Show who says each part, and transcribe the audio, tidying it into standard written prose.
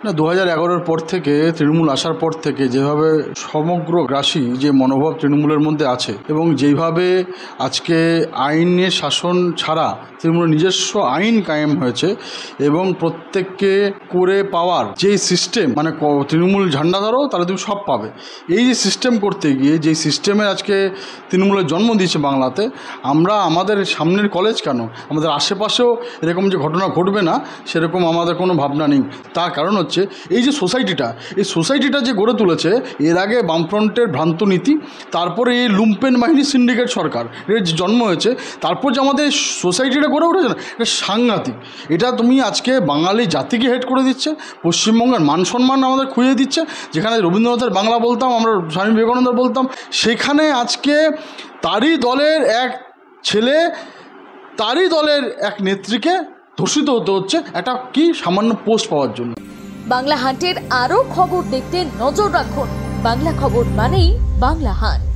Speaker 1: না, 2011-র পর থেকে তৃণমূল আসার পর থেকে যেভাবে সমগ্রগ্রাসী যে মনোভাব তৃণমূলের মধ্যে আছে এবং যেইভাবে আজকে আইনের শাসন ছাড়া তৃণমূলের নিজস্ব আইন কায়েম হয়েছে এবং প্রত্যেককে করে পাওয়ার যেই সিস্টেম, মানে তৃণমূল ঝান্ডা ধরো তাহলে তুমি সব পাবে, এই যে সিস্টেম করতে গিয়ে যেই সিস্টেমের আজকে তৃণমূলের জন্ম দিয়েছে বাংলাতে, আমরা আমাদের সামনের কলেজ কেন, আমাদের আশেপাশেও এরকম যে ঘটনা ঘটবে না সেরকম আমাদের কোনো ভাবনা নেই। তার কারণ হচ্ছে এই যে সোসাইটিটা যে গড়ে তুলেছে এর আগে বামফ্রন্টের ভ্রান্ত নীতি, তারপরে এই লুম্পেন বাহিনী সিন্ডিকেট সরকার এর যে জন্ম হয়েছে, তারপর যে আমাদের সোসাইটিটা গড়ে উঠেছে না, এটা সাংঘাতিক। এটা তুমি আজকে বাঙালি জাতিকে হেড করে দিচ্ছে, পশ্চিমবঙ্গের মান সম্মান আমাদের খুঁজে দিচ্ছে। যেখানে রবীন্দ্রনাথের বাংলা বলতাম, আমরা স্বামী বিবেকানন্দের বলতাম, সেখানে আজকে তারই দলের এক ছেলে, তারই দলের এক নেত্রীকে ধর্ষিত হতে হচ্ছে একটা কি সামান্য পোস্ট পাওয়ার জন্য।
Speaker 2: বাংলা হান্টের আরও খবর দেখতে নজর রাখুন। বাংলা খবর মানেই বাংলা হান্ট।